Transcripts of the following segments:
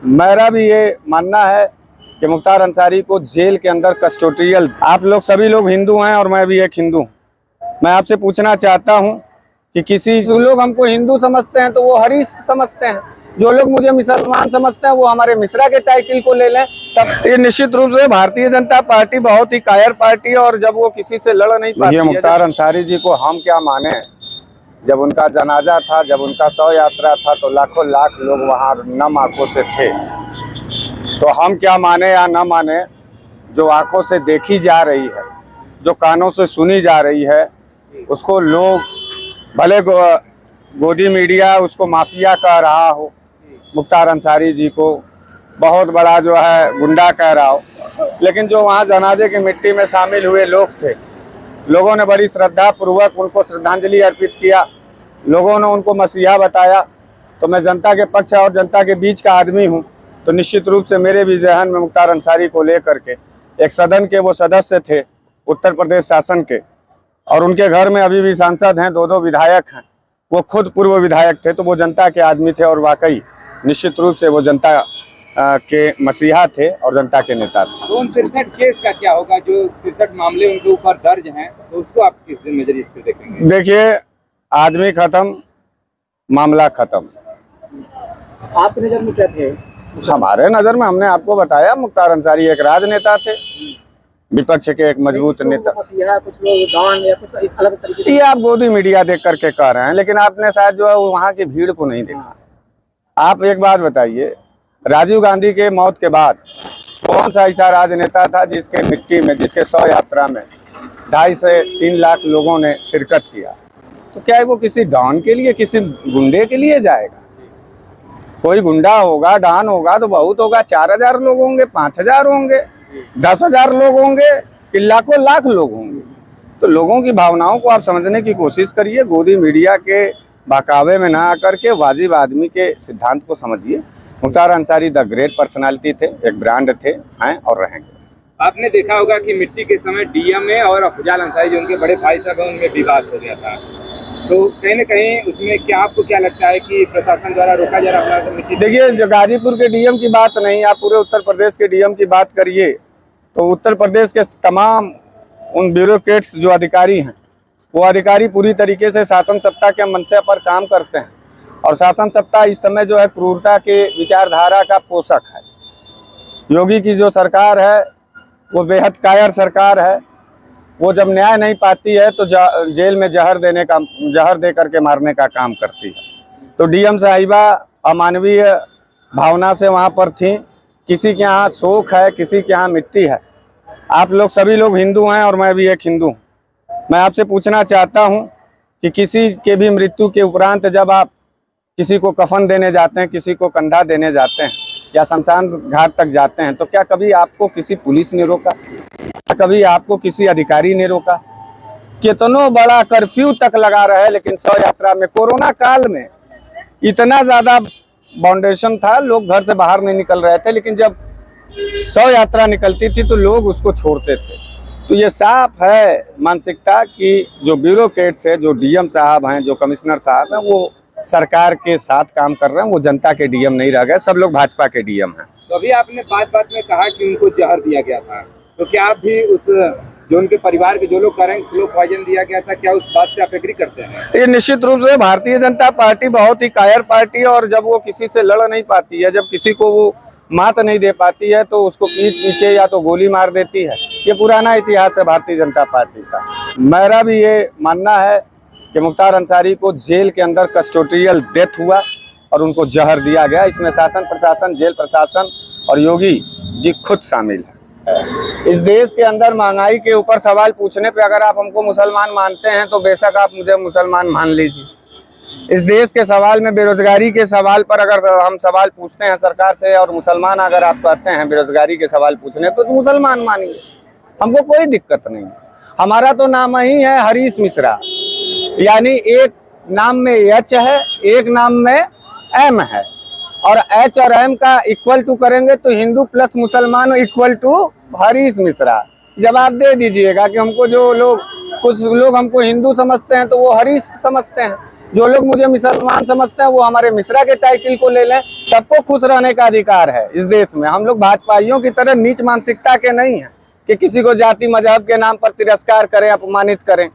मेरा भी ये मानना है कि मुख्तार अंसारी को जेल के अंदर कस्टोडियल। आप लोग सभी लोग हिंदू हैं और मैं भी एक हिंदू। मैं आपसे पूछना चाहता हूं कि किसी लोग हमको हिंदू समझते हैं तो वो हरीश समझते हैं, जो लोग मुझे मुसलमान समझते हैं वो हमारे मिश्रा के टाइटल को ले लें। सब ये निश्चित रूप से भारतीय जनता पार्टी बहुत ही कायर पार्टी है और जब वो किसी से लड़ नहीं पाती है। मुख्तार अंसारी जी को हम क्या माने, जब उनका जनाजा था, जब उनका शव यात्रा था तो लाखों लाख लोग वहाँ नम आंखों से थे। तो हम क्या माने या न माने, जो आंखों से देखी जा रही है, जो कानों से सुनी जा रही है, उसको लोग भले गोदी मीडिया उसको माफिया कह रहा हो, मुख्तार अंसारी जी को बहुत बड़ा जो है गुंडा कह रहा हो, लेकिन जो वहाँ जनाजे की मिट्टी में शामिल हुए लोग थे, लोगों ने बड़ी श्रद्धा पूर्वक उनको श्रद्धांजलि अर्पित किया, लोगों ने उनको मसीहा बताया। तो मैं जनता के पक्ष और जनता के बीच का आदमी हूँ, तो निश्चित रूप से मेरे भी जहन में मुख्तार अंसारी को लेकर के, एक सदन के वो सदस्य थे उत्तर प्रदेश शासन के, और उनके घर में अभी भी सांसद हैं, दो विधायक हैं, वो खुद पूर्व विधायक थे, तो वो जनता के आदमी थे और वाकई निश्चित रूप से वो जनता के मसीहा थे और जनता के नेता थे। तो 63 केस का क्या होगा, जो 63 मामले उनके ऊपर दर्ज हैं, तो उसको आप किस नजरिए से देखेंगे? देखिए, आदमी खत्म, मामला खत्म। आपकी नजर में क्या थे? हमारे नजर में, हमने आपको बताया, मुख्तार अंसारी एक राजनेता थे, विपक्ष के एक मजबूत नेता। कुछ लोग दान या कुछ इस अलग तरीके से ये आप गोदी मीडिया देख करके कह रहे हैं, लेकिन आपने शायद जो है वहाँ की भीड़ को नहीं देखा। आप एक बात बताइए, राजीव गांधी के मौत के बाद कौन सा ऐसा राजनेता था जिसके मिट्टी में, जिसके शव यात्रा में 2.5 से 3 लाख लोगों ने शिरकत किया? तो क्या वो किसी डॉन के लिए, किसी गुंडे के लिए जाएगा? कोई गुंडा होगा, डॉन होगा तो बहुत होगा, 4000 लोग होंगे, 5000 होंगे, 10,000 लोग होंगे कि लाखों लाख लोग होंगे? तो लोगों की भावनाओं को आप समझने की कोशिश करिए, गोदी मीडिया के बहकावे में ना आकर के वाजिब आदमी के सिद्धांत को समझिए। Mukhtar Ansari the great personality थे, एक ब्रांड थे, हैं और रहेंगे। आपने देखा होगा कि मिट्टी के समय डीएम और अफजाल अंसारी जो उनके बड़े भाई साहब हैं, उनमें विवाद हो गया था, तो कहीं न कहीं उसमें क्या आपको क्या लगता है कि प्रशासन द्वारा रोका जा रहा है मिट्टी? देखिए, जो गाजीपुर के डीएम की बात नहीं, आप पूरे उत्तर प्रदेश के डीएम की बात करिए तो उत्तर प्रदेश के तमाम उन ब्यूरोक्रेट्स जो अधिकारी हैं, वो अधिकारी पूरी तरीके से शासन सत्ता के मंशा पर काम करते हैं, और शासन सत्ता इस समय जो है क्रूरता के विचारधारा का पोषक है। योगी की जो सरकार है वो बेहद कायर सरकार है। वो जब न्याय नहीं पाती है तो जेल में जहर दे करके मारने का काम करती है। तो डीएम साहिबा अमानवीय भावना से वहाँ पर थी। किसी के यहाँ शोक है, किसी के यहाँ मिट्टी है। आप लोग सभी लोग हिंदू हैं और मैं भी एक हिंदू। मैं आपसे पूछना चाहता हूँ कि किसी के भी मृत्यु के उपरांत जब आप किसी को कफन देने जाते हैं, किसी को कंधा देने जाते हैं या शमशान घाट तक जाते हैं, तो क्या कभी आपको किसी पुलिस ने रोका? कभी आपको किसी अधिकारी ने रोका? कितनों बड़ा कर्फ्यू तक लगा रहे, लेकिन शव यात्रा में कोरोना काल में इतना ज्यादा बाउंडेशन था, लोग घर से बाहर नहीं निकल रहे थे, लेकिन जब शव यात्रा निकलती थी तो लोग उसको छोड़ते थे। तो ये साफ है मानसिकता कि जो ब्यूरोक्रेट्स है, जो डीएम साहब हैं, जो कमिश्नर साहब हैं, वो सरकार के साथ काम कर रहे हैं, वो जनता के डीएम नहीं रह गए, सब लोग भाजपा के डीएम हैं। तो अभी आपने बात में कहा कि उनको जहर दिया गया था, तो क्या आप भी उस जो उनके परिवार के जो लोग कह रहे हैं स्लो पॉइजन दिया गया था, क्या उस बात से आप एग्री करते हैं? ये निश्चित रूप से भारतीय जनता पार्टी बहुत ही कायर पार्टी है, और जब वो किसी से लड़ नहीं पाती है, जब किसी को वो मात नहीं दे पाती है, तो उसको पीठ पीछे या तो गोली मार देती है। ये पुराना इतिहास है भारतीय जनता पार्टी का। मेरा भी ये मानना है कि मुख्तार अंसारी को जेल के अंदर कस्टोडियल डेथ हुआ और उनको जहर दिया गया। इसमें शासन प्रशासन, जेल प्रशासन और योगी जी खुद शामिल है। इस देश के अंदर महंगाई के ऊपर सवाल पूछने पे अगर आप हमको मुसलमान मानते हैं तो बेशक आप मुझे मुसलमान मान लीजिए। इस देश के सवाल में, बेरोजगारी के सवाल पर अगर हम सवाल पूछते हैं सरकार से, और मुसलमान अगर आप कहते हैं बेरोजगारी के सवाल पूछने तो मुसलमान मानिए, हमको कोई दिक्कत नहीं। हमारा तो नाम ही है हरीश मिश्रा, यानी एक नाम में एच है, एक नाम में एम है, और एच और एम का इक्वल टू करेंगे तो हिंदू प्लस मुसलमान इक्वल टू हरीश मिश्रा। जवाब दे दीजिएगा कि हमको जो लोग, कुछ लोग हमको हिंदू समझते हैं तो वो हरीश समझते हैं, जो लोग मुझे मुसलमान समझते हैं वो हमारे मिश्रा के टाइटल को ले लें। सबको खुश रहने का अधिकार है इस देश में। हम लोग भाजपाइयों की तरह नीच मानसिकता के नहीं है कि किसी को जाति मजहब के नाम पर तिरस्कार करें, अपमानित करें।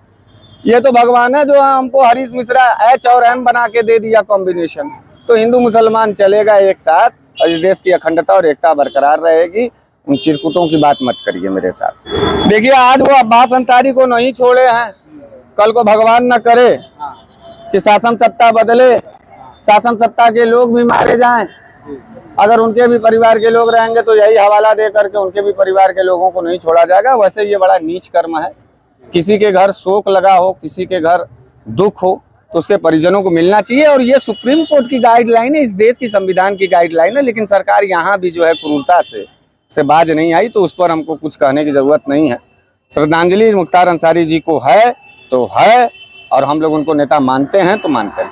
ये तो भगवान है जो हमको हरीश मिश्रा H और M बना के दे दिया कॉम्बिनेशन। तो हिंदू मुसलमान चलेगा एक साथ और इस देश की अखंडता और एकता बरकरार रहेगी। उन चिरकुटों की बात मत करिए मेरे साथ। देखिए आज वो अब्बास अंसारी को नहीं छोड़े हैं, कल को भगवान न करे कि शासन सत्ता बदले, शासन सत्ता के लोग भी मारे जाएं। अगर उनके भी परिवार के लोग रहेंगे तो यही हवाला दे करके उनके भी परिवार के लोगों को नहीं छोड़ा जाएगा। वैसे ये बड़ा नीच कर्म है। किसी के घर शोक लगा हो, किसी के घर दुख हो तो उसके परिजनों को मिलना चाहिए। और ये सुप्रीम कोर्ट की गाइडलाइन है, इस देश की संविधान की गाइडलाइन है। लेकिन सरकार यहाँ भी जो है क्रूरता से बाज नहीं आई, तो उस पर हमको कुछ कहने की जरूरत नहीं है। श्रद्धांजलि मुख्तार अंसारी जी को है तो है, और हम लोग उनको नेता मानते हैं तो मानते हैं।